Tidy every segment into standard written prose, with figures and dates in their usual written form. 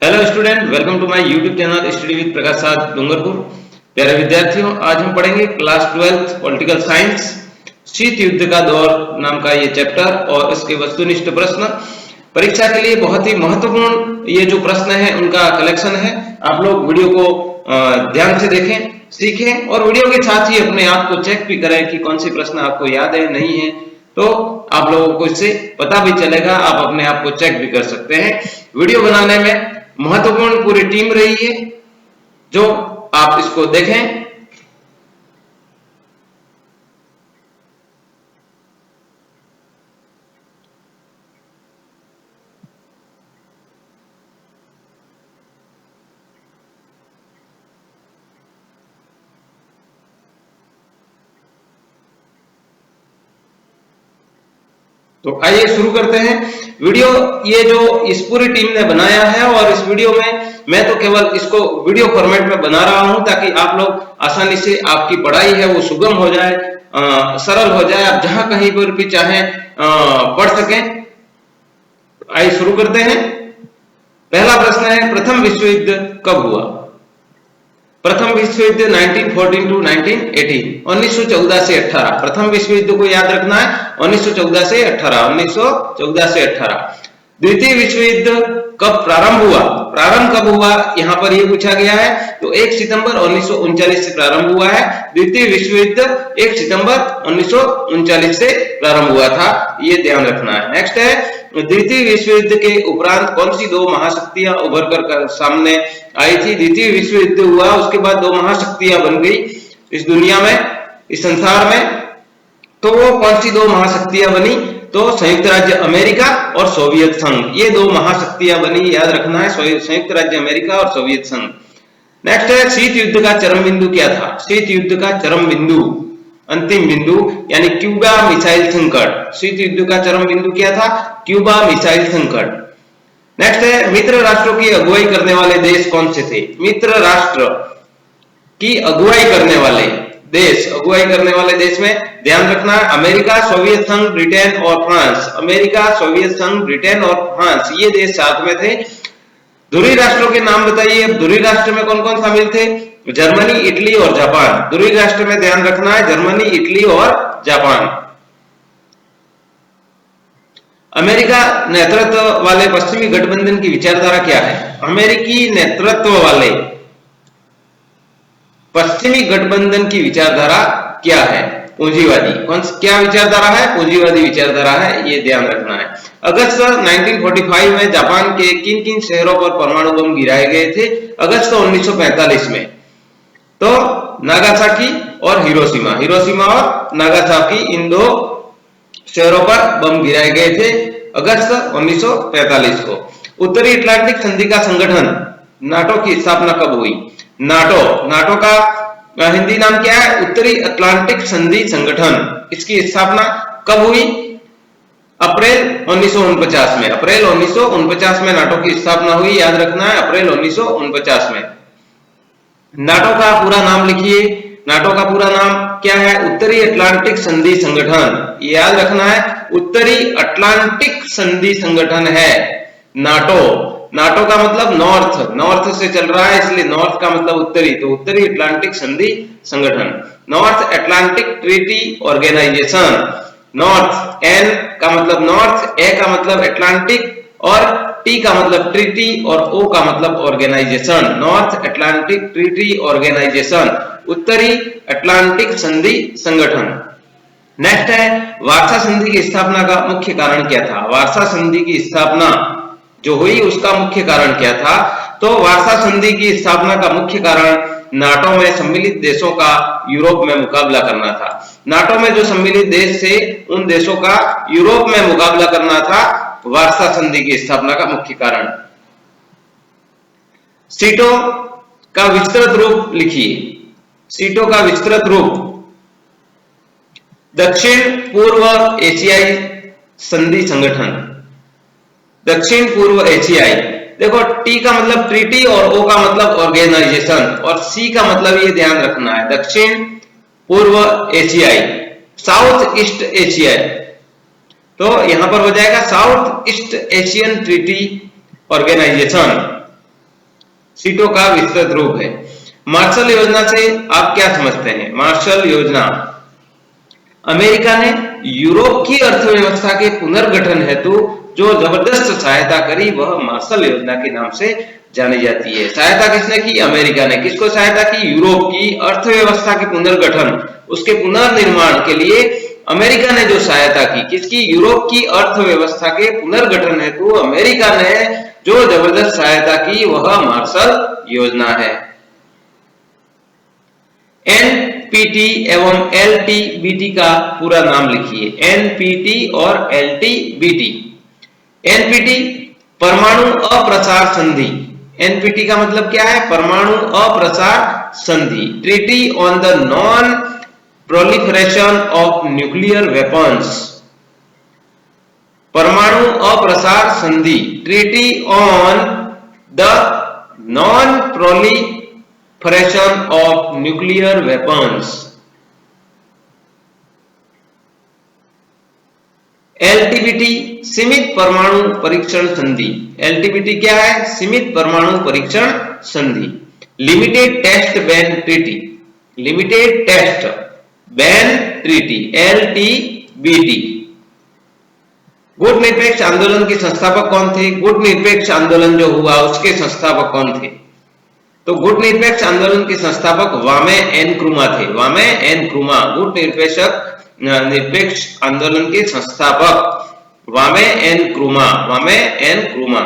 Hello student, welcome to my YouTube channel study with Prakash Dungarpur. प्यारे विद्यार्थियों, आज हम पढ़ेंगे क्लास 12 पॉलिटिकल साइंस शीत युद्ध का दौर नाम का ये चैप्टर और इसके वस्तुनिष्ठ प्रश्न। परीक्षा के लिए बहुत ही महत्वपूर्ण ये जो प्रश्न है उनका कलेक्शन है। आप लोग वीडियो को ध्यान से देखें, सीखें और वीडियो के साथ ही अपने आप को चेक भी करें कि कौन से प्रश्न आपको याद है नहीं है, तो आप लोगों को इससे पता भी चलेगा। आप अपने आप को चेक भी कर सकते हैं। वीडियो बनाने में महत्वपूर्ण पूरी टीम रही है जो आप इसको देखें। तो आइए शुरू करते हैं वीडियो। ये जो इस पूरी टीम ने बनाया है और इस वीडियो में मैं तो केवल इसको वीडियो फॉर्मेट में बना रहा हूं ताकि आप लोग आसानी से आपकी पढ़ाई है वो सुगम हो जाए, सरल हो जाए, आप जहां कहीं पर भी चाहें पढ़ सकें। आइए शुरू करते हैं। पहला प्रश्न है, प्रथम विश्व युद्ध कब हुआ? प्रथम विश्व युद्ध 1914 टू 1918, 1914 से 18। प्रथम विश्व युद्ध को याद रखना है, 1914 से 18, 1914 से 18। द्वितीय विश्व युद्ध कब प्रारंभ हुआ? प्रारंभ कब हुआ यहाँ पर ये पूछा गया है। तो 1 सितंबर 1939 से प्रारंभ हुआ है। द्वितीय विश्व युद्ध 1 सितंबर 1939 से प्रारंभ हुआ था, ये ध्यान रखना है। नेक्स्ट है, द्वितीय विश्व युद्ध के उपरांत कौन सी दो महाशक्तियां उभर कर सामने आई थी? द्वितीय विश्व युद्ध हुआ, उसके बाद दो महाशक्तियां बन गई इस दुनिया में, इस संसार में। तो वो कौन सी दो महाशक्तियां बनी? तो संयुक्त राज्य अमेरिका और सोवियत संघ, ये दो महाशक्तियां बनी, याद रखना है, संयुक्त राज्य अमेरिका और सोवियत संघ। नेक्स्ट है, शीत युद्ध का चरम बिंदु क्या था? शीत युद्ध का चरम बिंदु, अंतिम बिंदु यानी क्यूबा मिसाइल संकट। शीत युद्ध का चरम बिंदु क्या था? क्यूबा मिसाइल संकट। नेक्स्ट है, मित्र राष्ट्रों की अगुवाई करने वाले देश कौन से थे? मित्र राष्ट्र की अगुवाई करने वाले देश, अगुवाई करने वाले देश में ध्यान रखना है अमेरिका, सोवियत संघ, ब्रिटेन और फ्रांस। अमेरिका, सोवियत संघ, ब्रिटेन और फ्रांस, ये देश साथ में थे। ध्रुवीय राष्ट्रों के नाम बताइए। ध्रुवीय राष्ट्र में कौन कौन शामिल थे? जर्मनी, इटली और जापान। ध्रुवीय राष्ट्र में ध्यान रखना है जर्मनी, इटली और जापान। अमेरिका नेतृत्व वाले पश्चिमी गठबंधन की विचारधारा क्या है? अमेरिकी नेतृत्व वाले पश्चिमी गठबंधन की विचारधारा क्या है? पूंजीवादी। क्या विचारधारा है? पूंजीवादी विचारधारा है, ये ध्यान रखना है। अगस्त 1945 में जापान के किन किन शहरों पर परमाणु बम गिराए गए थे? अगस्त 1945 में तो नागासाकी और हिरोशिमा, हिरोशिमा और नागासाकी, इन दो शहरों पर बम गिराए गए थे अगस्त 1945 को। उत्तरी अटलांटिक संधि का संगठन नाटो की स्थापना कब हुई? नाटो, नाटो का हिंदी नाम क्या है? उत्तरी अटलांटिक संधि संगठन। इसकी स्थापना कब हुई? अप्रैल 1949 में। अप्रैल 1949 में नाटो की स्थापना हुई, याद रखना है, अप्रैल 1949 में। नाटो का पूरा नाम लिखिए। नाटो का पूरा नाम क्या है? उत्तरी अटलांटिक संधि संगठन, याद रखना है, उत्तरी अटलांटिक संधि संगठन है नाटो। नाटो का मतलब नॉर्थ, नॉर्थ से चल रहा है इसलिए नॉर्थ का मतलब उत्तरी, तो उत्तरी अटलांटिक संधि संगठन। North Atlantic Treaty Organization. North, N का मतलब नॉर्थ, ए का मतलब अटलांटिक और टी का मतलब ट्रीटी और ओ का मतलब organization. North Atlantic Treaty Organization, उत्तरी अटलांटिक संधि संगठन। नेक्स्ट है, वार्सा संधि की स्थापना का मुख्य कारण क्या था? वार्सा संधि की स्थापना जो हुई उसका मुख्य कारण क्या था? तो वार्सा संधि की स्थापना का मुख्य कारण नाटो में सम्मिलित देशों का यूरोप में मुकाबला करना था। नाटो में जो सम्मिलित देश थे उन देशों का यूरोप में मुकाबला करना था, वार्सा संधि की स्थापना का मुख्य कारण। सीटों का विस्तृत रूप लिखिए। सीटों का विस्तृत रूप, दक्षिण पूर्व एशियाई संधि संगठन। दक्षिण पूर्व एशियाई, देखो टी का मतलब ट्रीटी और ओ का मतलब ऑर्गेनाइजेशन और सी का मतलब ये ध्यान रखना है दक्षिण पूर्व एशियाई, साउथ ईस्ट एशिया। तो यहां पर हो जाएगा South East Asian Treaty Organization. सीटों का विस्तृत रूप है। मार्शल योजना से आप क्या समझते हैं? मार्शल योजना, अमेरिका ने यूरोप की अर्थव्यवस्था के पुनर्गठन हेतु जो जबरदस्त सहायता करी वह मार्शल योजना के नाम से जानी जाती है। सहायता किसने की? अमेरिका ने। किसको सहायता की? यूरोप की अर्थव्यवस्था के पुनर्गठन, उसके पुनर्निर्माण के लिए अमेरिका ने जो सहायता की, किसकी? यूरोप की अर्थव्यवस्था के पुनर्गठन हेतु अमेरिका ने जो जबरदस्त सहायता की वह मार्शल योजना है। एनपीटी एवं एलटीबीटी का पूरा नाम लिखिए। एनपीटी और एलटीबीटी। एनपीटी परमाणु अप्रसार संधि। एनपीटी का मतलब क्या है? परमाणु अप्रसार संधि, treaty on the non proliferation of nuclear weapons. परमाणु अप्रसार संधि, treaty on the non proliferation of nuclear weapons. LTBT सीमित परमाणु परीक्षण संधि। एलटीबीटी क्या है? सीमित परमाणु परीक्षण संधि। Limited test ban treaty. Limited test ban treaty, LTBT. गुट निरपेक्ष आंदोलन के संस्थापक कौन थे? गुट निरपेक्ष आंदोलन जो हुआ उसके संस्थापक कौन थे? तो गुट निरपेक्ष आंदोलन के संस्थापक वामे एन क्रुमा थे। वामे एन क्रुमा गुट निरपेक्ष आंदोलन के संस्थापक वामे एन क्रुमा। वामे एन क्रुमा।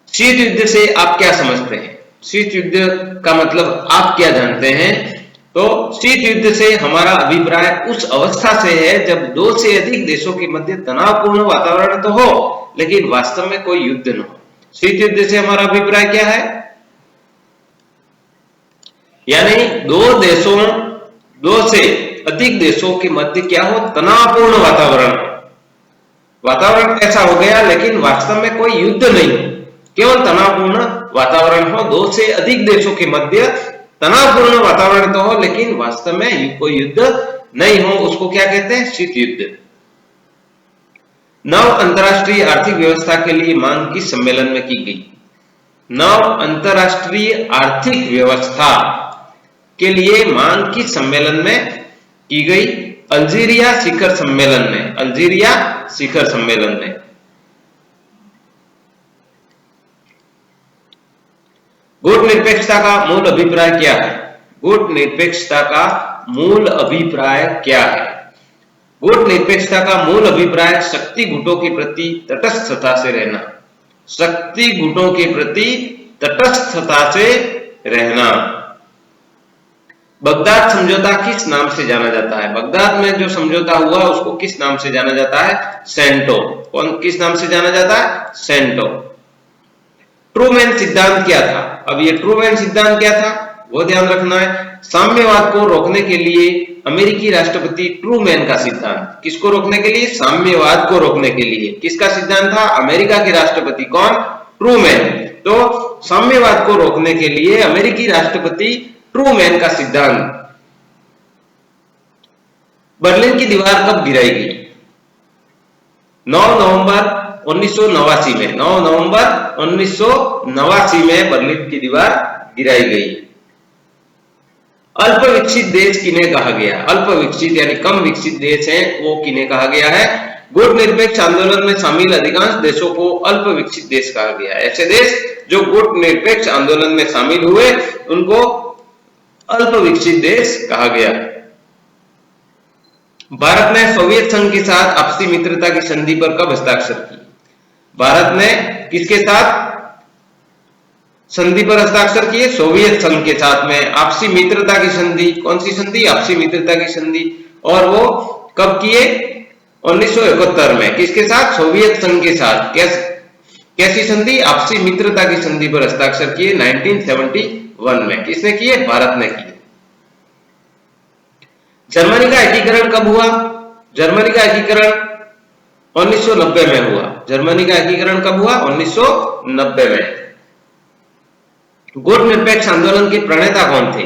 शीत युद्ध से आप क्या समझते हैं? शीत युद्ध का मतलब आप क्या जानते हैं? तो शीत युद्ध से हमारा अभिप्राय उस अवस्था से है जब दो से अधिक देशों के मध्य तनावपूर्ण वातावरण तो हो लेकिन वास्तव में कोई युद्ध न हो। शीत युद्ध से हमारा अभिप्राय क्या है? यानी दो से अधिक देशों के मध्य क्या हो? तनावपूर्ण वातावरण। वातावरण ऐसा हो गया लेकिन वास्तव में कोई युद्ध नहीं हो, केवल तनावपूर्ण वातावरण हो। दो से अधिक देशों के मध्य तनावपूर्ण वातावरण तो हो लेकिन वास्तव में कोई युद्ध नहीं हो, उसको क्या कहते हैं? शीत युद्ध। नव अंतरराष्ट्रीय आर्थिक व्यवस्था के लिए मांग किस सम्मेलन में की गई? नव अंतरराष्ट्रीय आर्थिक व्यवस्था के लिए मांग किस सम्मेलन में की गई? अल्जीरिया शिखर सम्मेलन में। अल्जीरिया शिखर सम्मेलन में। गुट निरपेक्षता का मूल अभिप्राय क्या है? गुट निरपेक्षता का मूल अभिप्राय क्या है? गुट निरपेक्षता का मूल अभिप्राय शक्ति गुटों के प्रति तटस्थता से रहना। शक्ति गुटों के प्रति तटस्थता से रहना। बगदाद समझौता किस नाम से जाना जाता है? बगदाद में जो समझौता हुआ उसको किस नाम से जाना जाता है? सेंटो। कौन किस नाम से जाना जाता है? सेंटो। ट्रूमैन सिद्धांत क्या था? अब ये ट्रूमैन सिद्धांत क्या था वो ध्यान रखना है। साम्यवाद को रोकने के लिए अमेरिकी राष्ट्रपति ट्रूमैन का सिद्धांत। किसको रोकने के लिए? साम्यवाद को रोकने के लिए। किसका सिद्धांत था? अमेरिका के राष्ट्रपति कौन? ट्रूमैन। तो साम्यवाद को रोकने के लिए अमेरिकी राष्ट्रपति ट्रूमैन का सिद्धांत। बर्लिन की दीवार कब गिराई गई? 9 नवंबर 1989 में। 9 नवंबर 1989 में बर्लिन की दीवार गिराई गई। अल्प विकसित देश किन्हें कहा गया? अल्प विकसित यानी कम विकसित देश है वो किन्हें कहा गया है? गुट निरपेक्ष आंदोलन में शामिल अधिकांश देशों को अल्प विकसित देश कहा गया है। ऐसे देश जो गुट निरपेक्ष आंदोलन में शामिल हुए उनको अल्प विकसित देश कहा गया। भारत ने सोवियत संघ के साथ आपसी मित्रता की संधि पर कब हस्ताक्षर किए? भारत ने किसके साथ संधि पर हस्ताक्षर किए? सोवियत संघ के साथ में आपसी मित्रता की संधि। कौन सी संधि? आपसी मित्रता की संधि। और वो कब किए? 1971 में। किसके साथ? सोवियत संघ के साथ। कैसी संधि? आपसी मित्रता की संधि पर हस्ताक्षर किए 1971 में। किसने किए? भारत ने किए। जर्मनी का एकीकरण कब हुआ? जर्मनी का एकीकरण 1990 में हुआ। जर्मनी का एकीकरण कब हुआ? 1990 में। गुट निरपेक्ष आंदोलन के प्रणेता कौन थे?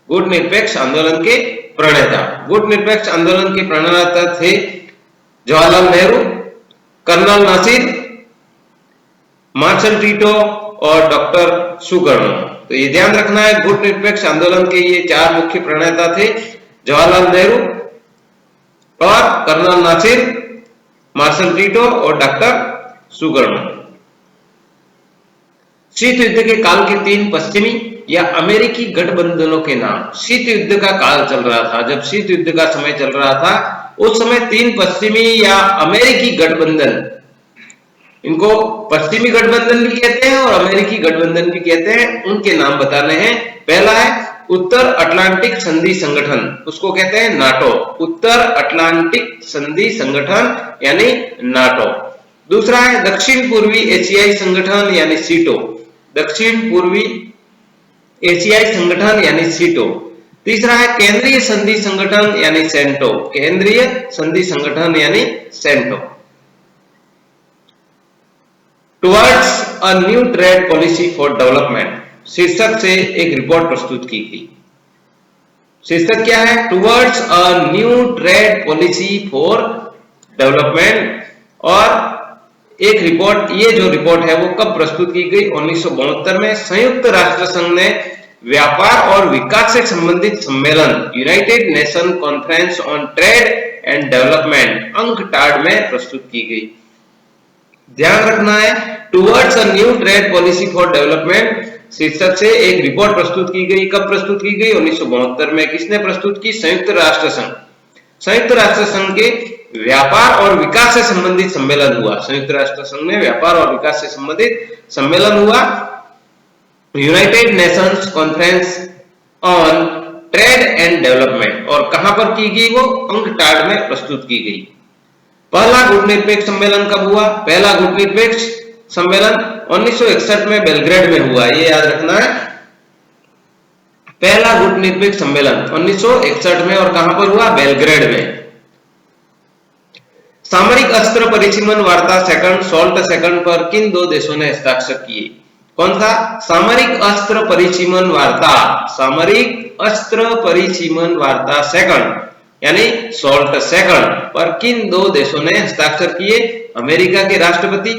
गुट निरपेक्ष आंदोलन के प्रणेता। गुट निरपेक्ष आंदोलन के प्रणेता थे Jawaharlal Nehru, colonel Nasser, marshal Tito और डॉक्टर सुकर्णो। तो ये ध्यान रखना है, गुट निरपेक्ष आंदोलन के ये 4 मुख्य प्रणेता थे, जवाहरलाल नेहरू और कर्नल नासिर, मार्शल टीटो और डॉक्टर सुकर्णो। शीत युद्ध के काल के 3 पश्चिमी या अमेरिकी गठबंधनों के नाम। शीत युद्ध का काल चल रहा था, जब शीत युद्ध का समय चल रहा था उस समय 3 पश्चिमी या अमेरिकी गठबंधन, इनको पश्चिमी गठबंधन भी कहते हैं और अमेरिकी गठबंधन भी कहते हैं, उनके नाम बताने हैं। पहला है उत्तर अटलांटिक संधि संगठन, उसको कहते हैं नाटो, उत्तर अटलांटिक संधि संगठन यानी नाटो। दूसरा है दक्षिण पूर्वी एशियाई संगठन यानी सीटो, दक्षिण पूर्वी एशियाई संगठन यानी सीटो। तीसरा है केंद्रीय संधि संगठन यानी सेंटो, केंद्रीय संधि संगठन यानी CENTO. Towards a new trade policy for development शीर्षक से एक रिपोर्ट प्रस्तुत की गई। शीर्षक क्या है? Towards a new trade policy for development. और एक रिपोर्ट, ये जो रिपोर्ट है वो कब प्रस्तुत की गई? 1972 में संयुक्त राष्ट्र संघ ने व्यापार और विकास से संबंधित सम्मेलन United nation conference on trade and development UNCTAD में प्रस्तुत की गई। ध्यान रखना है, towards a new trade policy for development शीर्षक से एक रिपोर्ट प्रस्तुत की गई। कब प्रस्तुत की गई? 1972 में। किसने प्रस्तुत की? संयुक्त राष्ट्र संघ। संयुक्त राष्ट्र संघ के व्यापार और विकास से संबंधित सम्मेलन हुआ, संयुक्त राष्ट्र संघ में व्यापार और विकास से संबंधित सम्मेलन हुआ, United Nations conference on trade and development. और कहां पर की गई? वो अंकटाड में प्रस्तुत की गई। पहला गुटनिरपेक्ष सम्मेलन कब हुआ? पहला गुटनिरपेक्ष सम्मेलन 1961 में बेलग्रेड में हुआ, ये याद रखना है। पहला गुटनिरपेक्ष सम्मेलन 1961 में, और कहां पर हुआ? बेलग्रेड में। सामरिक अस्त्र परिसीमन वार्ता सेकंड, सॉल्ट सेकंड पर किन 2 देशों ने हस्ताक्षर किए? कौन सा? सामरिक अस्त्र परिसीमन वार्ता, सामरिक अस्त्र परिसीमन वार्ता सेकंड यानी सॉल्ट सेकंड पर किन 2 देशों ने हस्ताक्षर किए? अमेरिका के राष्ट्रपति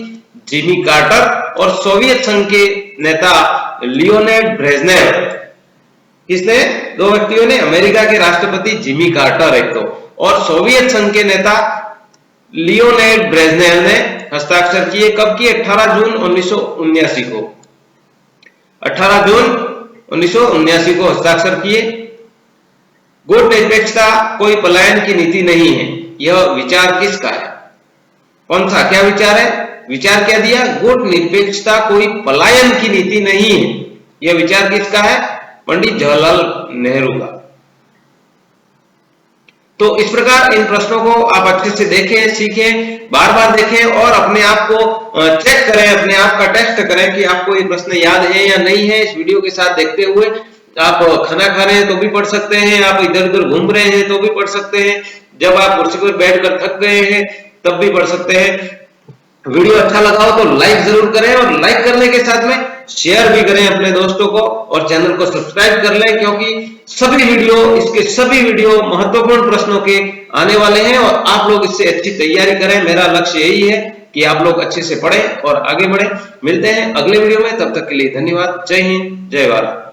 जिमी कार्टर और सोवियत संघ के नेता लियोनिड ब्रेजनेव। किसने? 2 व्यक्तियों ने, अमेरिका के राष्ट्रपति जिमी कार्टर एक तो, और सोवियत संघ के नेता लियोनिड ब्रेजनेव ने हस्ताक्षर किए। कब किए? 18 जून 1979 को, 18 जून 1979 को हस्ताक्षर किए। गुट निरपेक्षता कोई पलायन की नीति नहीं है, यह विचार किसका है? कौन सा? क्या विचार है? विचार क्या दिया? गुट निरपेक्षता कोई पलायन की नीति नहीं है, यह विचार किसका है? पंडित जवाहरलाल नेहरू का। तो इस प्रकार इन प्रश्नों को आप अच्छे से देखें, सीखें, बार बार देखें और अपने आप को चेक करें, अपने आप का टेस्ट करें कि आपको ये प्रश्न याद है या नहीं है। इस वीडियो के साथ देखते हुए आप खाना खा रहे हैं तो भी पढ़ सकते हैं, आप इधर उधर घूम रहे हैं तो भी पढ़ सकते हैं, जब आप कुर्सी पर बैठकर थक गए हैं तब भी पढ़ सकते हैं। वीडियो अच्छा लगा हो तो लाइक जरूर करें, और लाइक करने के साथ में शेयर भी करें अपने दोस्तों को, और चैनल को सब्सक्राइब कर लें, क्योंकि सभी वीडियो, इसके सभी वीडियो महत्वपूर्ण प्रश्नों के आने वाले हैं और आप लोग इससे अच्छी तैयारी करें। मेरा लक्ष्य यही है कि आप लोग अच्छे से पढ़ें और आगे बढ़ें। मिलते हैं अगले वीडियो में, तब तक के लिए धन्यवाद। जय हिंद, जय भारत।